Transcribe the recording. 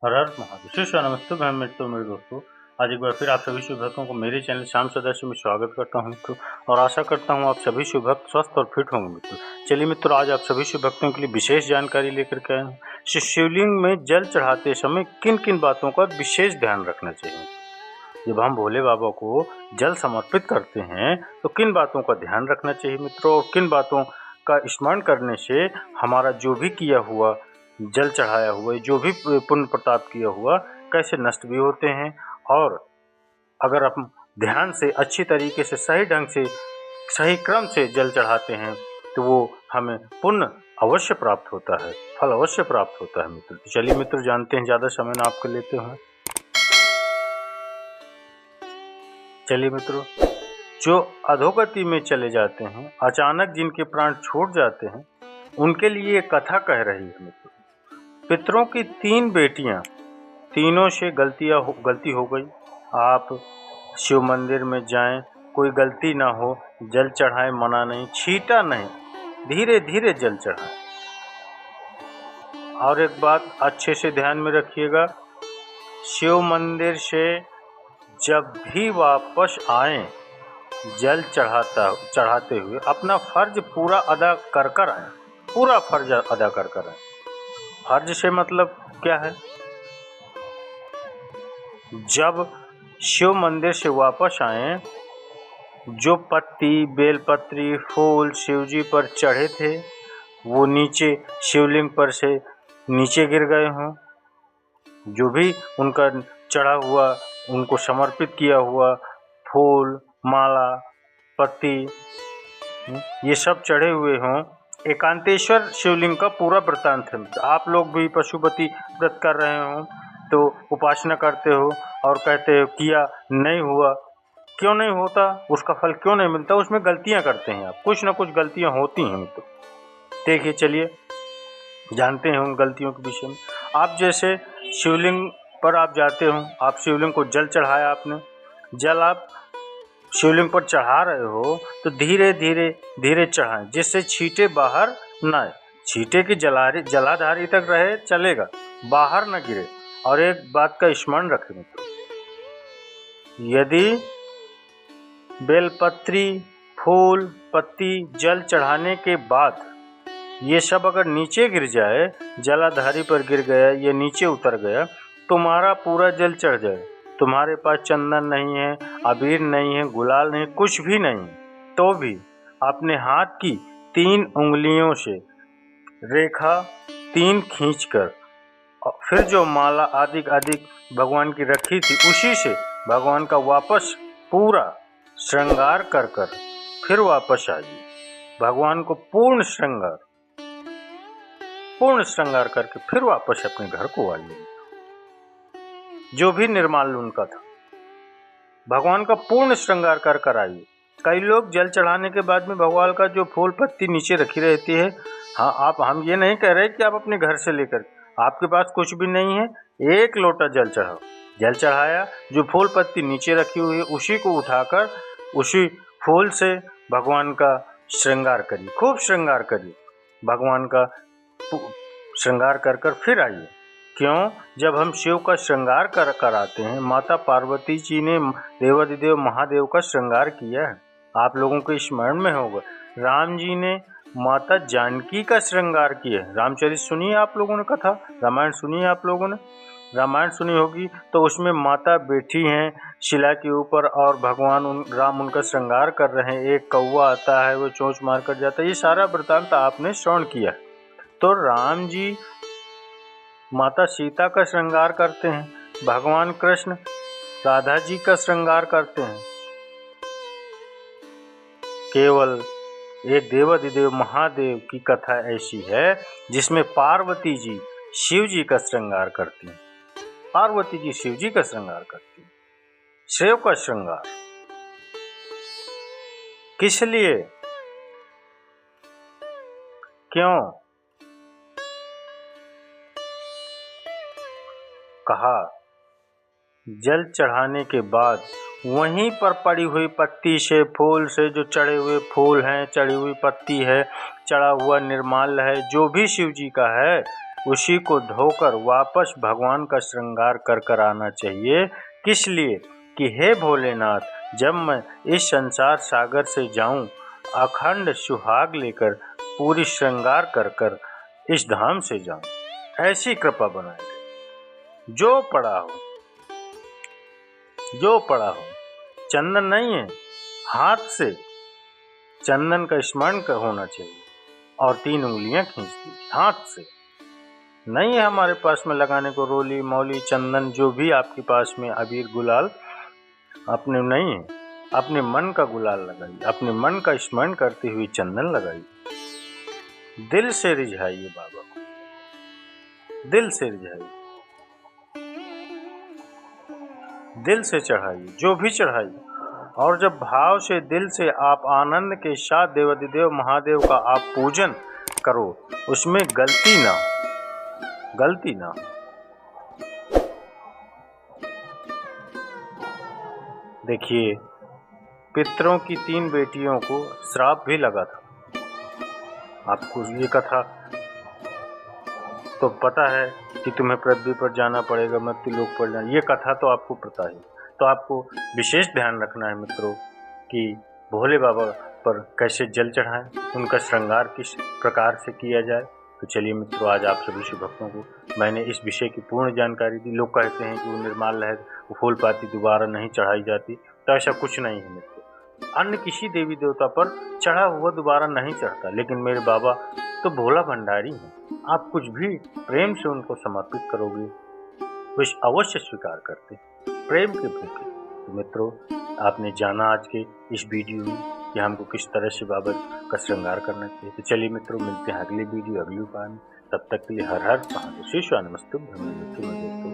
हर हर महादेव। शिष्य नमस्ते, मैं मित्रों मेरे दोस्तों। आज एक बार फिर आप सभी शिव भक्तों को मेरे चैनल श्याम सदस्य में स्वागत करता हूं मित्रों, और आशा करता हूं आप सभी शिव भक्त स्वस्थ और फिट होंगे मित्रों। चलिए मित्रों, आज आप सभी शिव भक्तों के लिए विशेष जानकारी लेकर के आए हूँ। शिवलिंग में जल चढ़ाते समय किन किन बातों का विशेष ध्यान रखना चाहिए। जब हम भोले बाबा को जल समर्पित करते हैं तो किन बातों का ध्यान रखना चाहिए मित्रों, और किन बातों का स्मरण करने से हमारा जो भी किया हुआ जल चढ़ाया हुआ, जो भी पुण्य प्रताप किया हुआ, कैसे नष्ट भी होते हैं। और अगर हम ध्यान से अच्छी तरीके से सही ढंग से सही क्रम से जल चढ़ाते हैं तो वो हमें पुण्य अवश्य प्राप्त होता है, फल अवश्य प्राप्त होता है मित्र। तो चलिए मित्र, जानते हैं, ज़्यादा समय ना आपको लेते हैं। चलिए मित्रों, जो अधोगति में चले जाते हैं, अचानक जिनके प्राण छूट जाते हैं, उनके लिए कथा कह रही है मित्रों। पितरों की 3 बेटियां, तीनों से गलती हो गई। आप शिव मंदिर में जाएं, कोई गलती ना हो, जल चढ़ाएं, मना नहीं, छीटा नहीं, धीरे धीरे जल चढ़ाएं। और एक बात अच्छे से ध्यान में रखिएगा, शिव मंदिर से जब भी वापस आएं, जल चढ़ाते हुए अपना फर्ज पूरा अदा कर आएं, पूरा फर्ज अदा कर आएं। फर्ज से मतलब क्या है? जब शिव मंदिर से वापस आए, जो पत्ती, बेलपत्री, फूल शिवजी पर चढ़े थे वो नीचे शिवलिंग पर से नीचे गिर गए हों, जो भी उनका चढ़ा हुआ, उनको समर्पित किया हुआ फूल, माला, पत्ती, ये सब चढ़े हुए हों। एकांतेश्वर शिवलिंग का पूरा वृत्तांत है। आप लोग भी पशुपति व्रत कर रहे हो तो उपासना करते हो और कहते हो किया नहीं हुआ, क्यों नहीं होता, उसका फल क्यों नहीं मिलता, उसमें गलतियां करते हैं आप, कुछ ना कुछ गलतियां होती हैं। तो देखिए, चलिए जानते हैं उन गलतियों के विषय में। आप जैसे शिवलिंग पर आप जाते हो, आप शिवलिंग को जल चढ़ाया, आपने जल आप शिवलिंग पर चढ़ा रहे हो तो धीरे धीरे धीरे चढ़ाएं, जिससे छींटे बाहर ना आए। छींटे की जलाधारी तक रहे चलेगा, बाहर न गिरे। और एक बात का स्मरण रखें मित्रों, यदि बेलपत्री, फूल, पत्ती जल चढ़ाने के बाद ये सब अगर नीचे गिर जाए, जलाधारी पर गिर गया, ये नीचे उतर गया, तुम्हारा पूरा जल चढ़ जाए, तुम्हारे पास चंदन नहीं है, अबीर नहीं है, गुलाल नहीं, कुछ भी नहीं, तो भी अपने हाथ की 3 उंगलियों से रेखा 3 खींचकर फिर जो माला अधिक भगवान की रखी थी, उसी से भगवान का वापस पूरा श्रृंगार कर फिर वापस आइए। भगवान को पूर्ण श्रृंगार करके फिर वापस अपने घर को आइए। जो भी निर्माल्य उनका था, भगवान का पूर्ण श्रृंगार कर आइए। कई लोग जल चढ़ाने के बाद में भगवान का जो फूल पत्ती नीचे रखी रहती है, हाँ, हम ये नहीं कह रहे कि आप अपने घर से लेकर, आपके पास कुछ भी नहीं है, 1 लोटा जल चढ़ाओ। जल चढ़ाया, जो फूल पत्ती नीचे रखी हुई है उसी को उठाकर उसी फूल से भगवान का श्रृंगार करिए, खूब श्रृंगार करिए, भगवान का श्रृंगार कर फिर आइए। क्यों? जब हम शिव का श्रृंगार कराते हैं, माता पार्वती जी ने देवाधिदेव महादेव का श्रृंगार किया है, आप लोगों के स्मरण में होगा। राम जी ने माता जानकी का श्रृंगार किया है। रामचरित सुनिए आप लोगों ने, कथा रामायण सुनिए आप लोगों ने, रामायण सुनी होगी, तो उसमें माता बैठी हैं शिला के ऊपर और भगवान राम उनका श्रृंगार कर रहे हैं। एक कौवा आता है, वो चोंच मार कर जाता है। ये सारा वृत्तांत आपने श्रवण किया। तो राम जी माता सीता का श्रृंगार करते हैं, भगवान कृष्ण राधा जी का श्रृंगार करते हैं। केवल एक देवाधिदेव महादेव की कथा ऐसी है जिसमें पार्वती जी शिव जी का श्रृंगार करती हैं। पार्वती जी शिव जी का श्रृंगार करती हैं। शिव का श्रृंगार किस लिए, क्यों कहा? जल चढ़ाने के बाद वहीं पर पड़ी हुई पत्ती से, फूल से, जो चढ़े हुए फूल हैं, चढ़ी हुई पत्ती है, चढ़ा हुआ निर्माल्य है, जो भी शिव जी का है, उसी को धोकर वापस भगवान का श्रृंगार कर कर आना चाहिए। किस लिए कि हे भोलेनाथ, जब मैं इस संसार सागर से जाऊं, अखंड सुहाग लेकर पूरी श्रृंगार कर कर इस धाम से जाऊं। ऐसी कृपा बनाए। जो पड़ा हो चंदन नहीं है, हाथ से चंदन का स्मरण होना चाहिए और 3 उंगलियां खींच दी हाथ से। नहीं है हमारे पास में लगाने को रोली मौली चंदन, जो भी आपके पास में अबीर गुलाल अपने नहीं है, अपने मन का गुलाल लगाइए, अपने मन का स्मरण करते हुए चंदन लगाइए। दिल से रिझाइए बाबा को, दिल से रिझाइए, दिल से चढ़ाइए, जो भी चढ़ाइए। और जब भाव से दिल से आप आनंद के साथ देवाधिदेव महादेव का आप पूजन करो, उसमें गलती ना हो। देखिए, पितरों की 3 बेटियों को श्राप भी लगा था। आपको ये कथा तो पता है कि तुम्हें पृथ्वी पर जाना पड़ेगा, मृत्युलोक पर जाना, ये कथा तो आपको पता है। तो आपको विशेष ध्यान रखना है मित्रों कि भोले बाबा पर कैसे जल चढ़ाएं, उनका श्रृंगार किस प्रकार से किया जाए। तो चलिए मित्रों, आज आप सभी शिव भक्तों को मैंने इस विषय की पूर्ण जानकारी दी। लोग कहते हैं कि वो निर्माल लहर, वो फूल पाती दोबारा नहीं चढ़ाई जाती, तो ऐसा कुछ नहीं है मित्रों। अन्य किसी देवी देवता पर चढ़ा हुआ दोबारा नहीं चढ़ता, लेकिन मेरे बाबा तो भोला भंडारी हैं। आप कुछ भी प्रेम से उनको समर्पित करोगे, वे अवश्य स्वीकार करते, प्रेम के भूखे। तो मित्रों, आपने जाना आज के इस वीडियो में कि हमको किस तरह से बाबा का श्रृंगार करना चाहिए। तो चलिए मित्रों, मिलते हैं अगली वीडियो अगली उपाय में। तब तक के लिए हर हर महादेव, शिव नमस्तुभ्यं।